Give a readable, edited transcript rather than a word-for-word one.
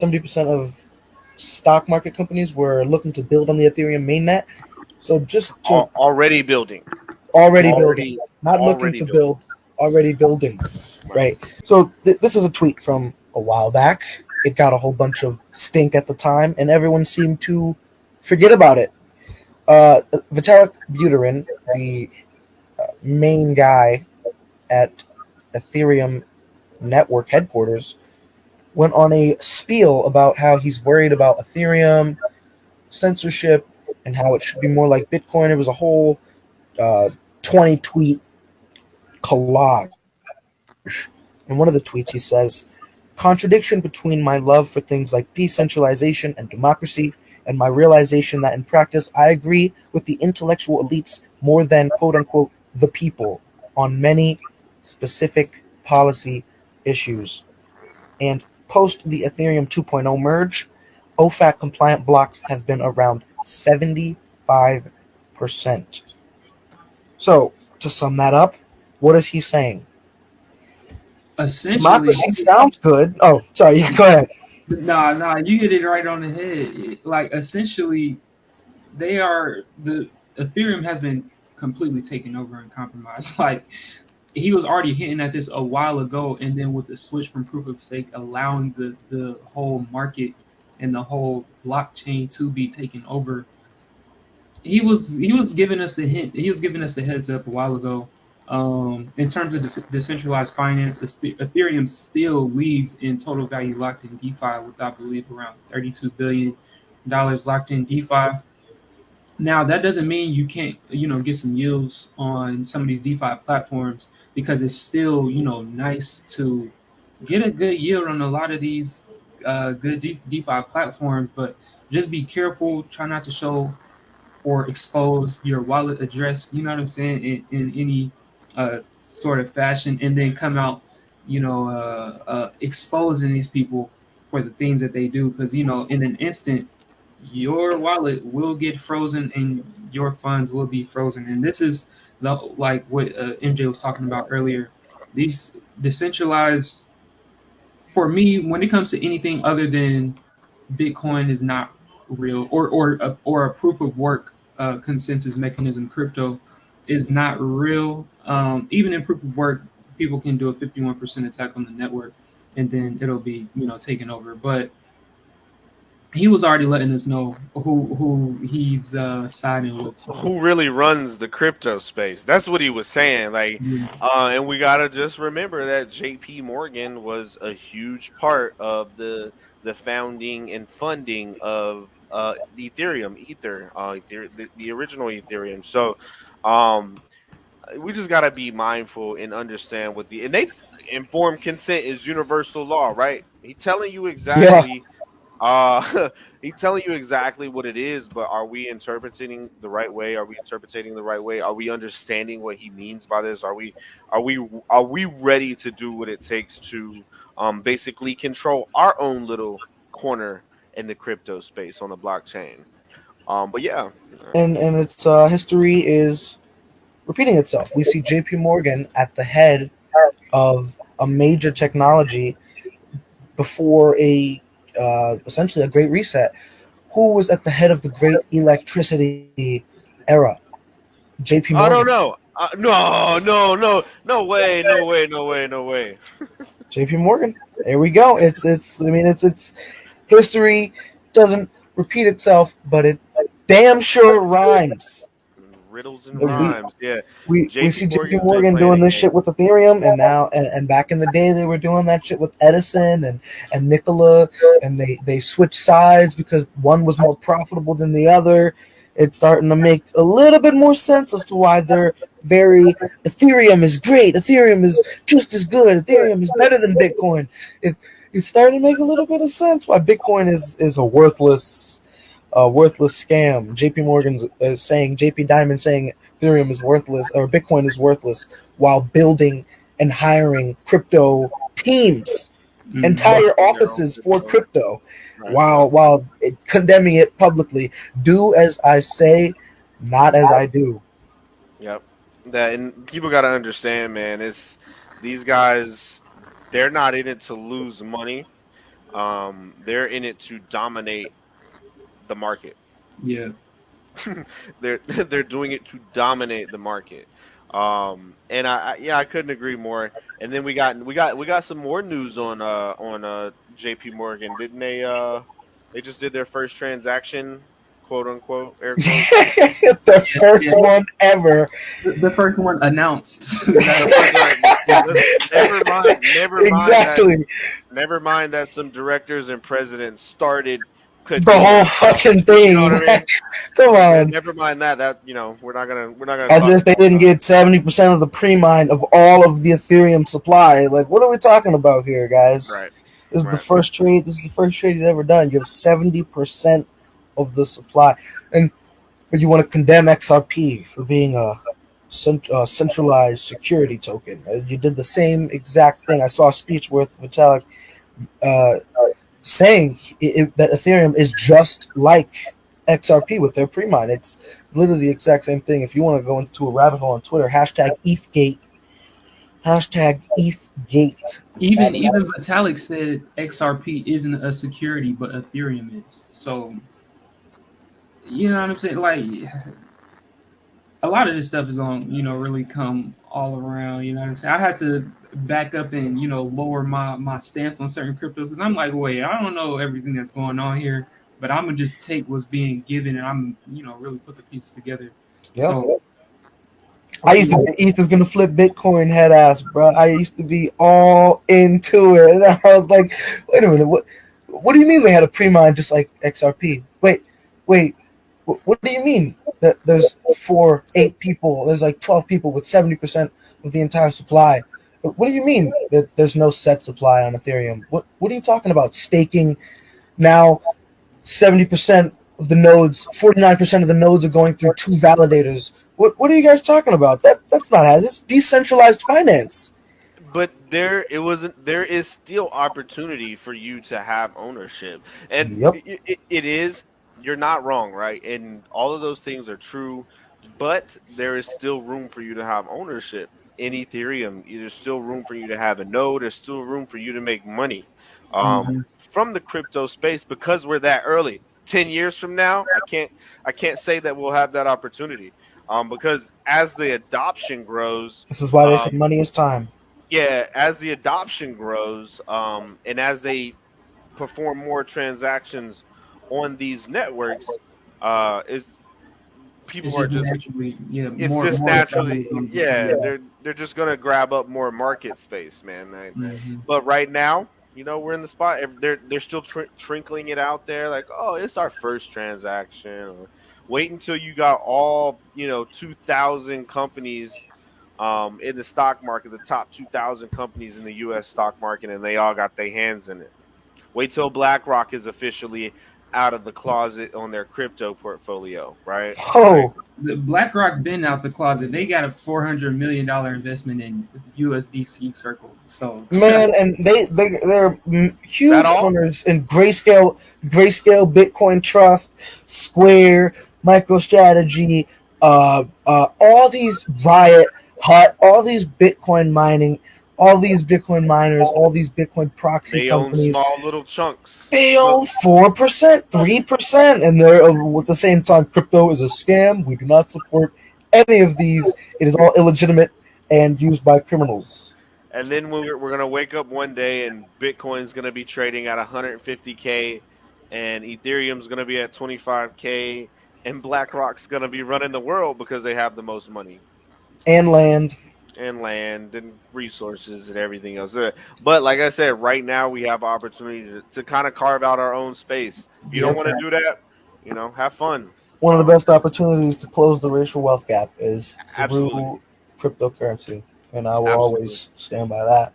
70% of stock market companies were looking to build on the Ethereum mainnet. So just to Already building, already building, already not looking already to building. build, already building, Right. right? So this is a tweet from a while back. It got a whole bunch of stink at the time, and everyone seemed to forget about it. Vitalik Buterin, the main guy at Ethereum network headquarters, went on a spiel about how he's worried about Ethereum censorship and how it should be more like Bitcoin. It was a whole uh, 20 tweet collage. In one of the tweets, he says, contradiction between my love for things like decentralization and democracy and my realization that in practice I agree with the intellectual elites more than quote unquote the people on many specific policy issues. And post the Ethereum 2.0 merge, OFAC compliant blocks have been around 75%. So, to sum that up, what is he saying? Essentially, Democracy sounds good. Oh, sorry. Yeah, go ahead. nah, you hit it right on the head. Like essentially, they are the Ethereum has been completely taken over and compromised. Like he was already hinting at this a while ago, and then with the switch from proof of stake, allowing the whole market and the whole blockchain to be taken over, he was giving us the hint. He was giving us the heads up a while ago. In terms of decentralized finance, Ethereum still leads in total value locked in DeFi with, I believe, around $32 billion locked in DeFi. Now that doesn't mean you can't, get some yields on some of these DeFi platforms because it's still, nice to get a good yield on a lot of these good DeFi platforms. But just be careful. Try not to show or expose your wallet address. You know what I'm saying? In any sort of fashion, and then come out, exposing these people for the things that they do. Because in an instant your wallet will get frozen and your funds will be frozen. And this is the like what MJ was talking about earlier. These decentralized, for me, when it comes to anything other than Bitcoin, is not real, or a proof of work consensus mechanism. Crypto is not real. Even in proof of work, people can do a 51% attack on the network, and then it'll be taken over. But he was already letting us know who he's siding with. So Who really runs the crypto space? That's what he was saying. Like, yeah, and we gotta just remember that J.P. Morgan was a huge part of the founding and funding of the Ethereum, the original Ethereum. So, um, we just gotta be mindful and understand what the and they informed consent is universal law, right? He telling you Yeah. exactly he's telling you exactly what it is, but are we interpreting the right way? Are we interpreting the right way? Are we understanding what he means by this? Are we ready to do what it takes to basically control our own little corner in the crypto space on the blockchain? But yeah, And its history is repeating itself. We see J.P. Morgan at the head of a major technology before a essentially a great reset. Who was at the head of the great electricity era? J.P. I Morgan. don't know. No, no, no, no way, no way, no way, no way. J.P. Morgan. There we go. It's. I mean, it's history doesn't repeat itself, but it damn sure rhymes. Riddles and We rhymes. Yeah, we J.P. see JP Morgan's been Morgan playing doing a this game. shit with Ethereum, and now and back in the day they were doing that shit with Edison and Nikola, and they switched sides because one was more profitable than the other. It's starting to make a little bit more sense as to why they're very Ethereum is great. Ethereum is just as good. Ethereum is better than Bitcoin. It, it's starting to make a little bit of sense why Bitcoin is a worthless scam. JP Morgan's saying, JP Diamond saying Ethereum is worthless or Bitcoin is worthless while building and hiring crypto teams, mhm. entire Busting their own offices for crypto. crypto, Right. while condemning it publicly. Do as I say, not as I do. Yep. That and people got to understand, man. It's these guys. They're not in it to lose money. They're in it to dominate the market. Yeah. They're doing it to dominate the market. And yeah, I couldn't agree more. And then we got some more news on JP Morgan, didn't they? They just did their first transaction, quote unquote, air quotes. The Yeah, first yeah. one ever. The first one announced. Never mind. Exactly. Never mind that some directors and presidents started The whole continuing. fucking You know thing. what I mean? Come on. Never mind that. That we're not gonna As talk if they about didn't that. get 70% of the pre-mine of all of the Ethereum supply. Like, what are we talking about here, guys? Right. This is the Right. first trade. This is the first trade you've ever done. You have 70% of the supply, and you want to condemn XRP for being a centralized security token. You did the same exact thing. I saw a speech with Vitalik uh, saying that Ethereum is just like XRP with their pre-mine. It's literally the exact same thing. If you want to go into a rabbit hole on Twitter, hashtag ETHgate, hashtag ETHgate. Even Vitalik said XRP isn't a security, but Ethereum is. So you know what I'm saying? Like a lot of this stuff is going, really come all around. You know what I'm saying? I had to back up and lower my stance on certain cryptos because I'm like, wait, I don't know everything that's going on here, but I'm gonna just take what's being given and I'm really put the pieces together. Yep. So I used to be ETH is gonna flip Bitcoin head ass, bro. I used to be all into it. And I was like, wait a minute, what do you mean they had a pre-mine just like XRP? Wait, what do you mean that there's 8 people, there's like 12 people with 70% of the entire supply? What do you mean that there's no set supply on Ethereum? What are you talking about? Staking now 70% of the nodes, 49% of the nodes are going through 2 validators. What are you guys talking about? That's not how. It's decentralized finance. But there is still opportunity for you to have ownership, and Yep. it is. You're not wrong, right? And all of those things are true, but there is still room for you to have ownership in Ethereum. There's still room for you to have a node. There's still room for you to make money mhm. from the crypto space because we're that early. 10 years from now, I can't say that we'll have that opportunity. Because as the adoption grows, This is why they say um, money is time. yeah, as the adoption grows, and as they perform more transactions on these networks, is It's people are just just naturally, yeah, it's more just of that is naturally, gonna be yeah, coming. they're just gonna grab up more market space, man. Mhm. But right now, we're in the spot. They're still trinkling it out there, like, oh, it's our first transaction. Or wait until you got all 2,000 companies in the stock market, the top 2,000 companies in the U.S. stock market, and they all got their hands in it. Wait till BlackRock is officially out of the closet on their crypto portfolio, right? Oh The BlackRock been out the closet. They got a $400 million investment in USDC Circle. So man, and they're That huge all? owners in Grayscale, Bitcoin Trust, Square, MicroStrategy, all these Riot, Hut, all these Bitcoin mining, all these Bitcoin miners, all these Bitcoin proxy They own companies. small little chunks. They Look, own 4%, 3%, and they're at the same time. Crypto is a scam. We do not support any of these. It is all illegitimate and used by criminals. and then we're gonna wake up one day and Bitcoin's gonna be trading at 150K, and Ethereum's gonna be at 25K, and BlackRock's gonna be running the world because they have the most money And land. and land and resources and everything else. But like I said, right now we have opportunity to kind of carve out our own space. If you don't Yep. want to do that, have fun. One of the best opportunities to close the racial wealth gap is Absolutely, through cryptocurrency, and I will absolutely. always stand by that.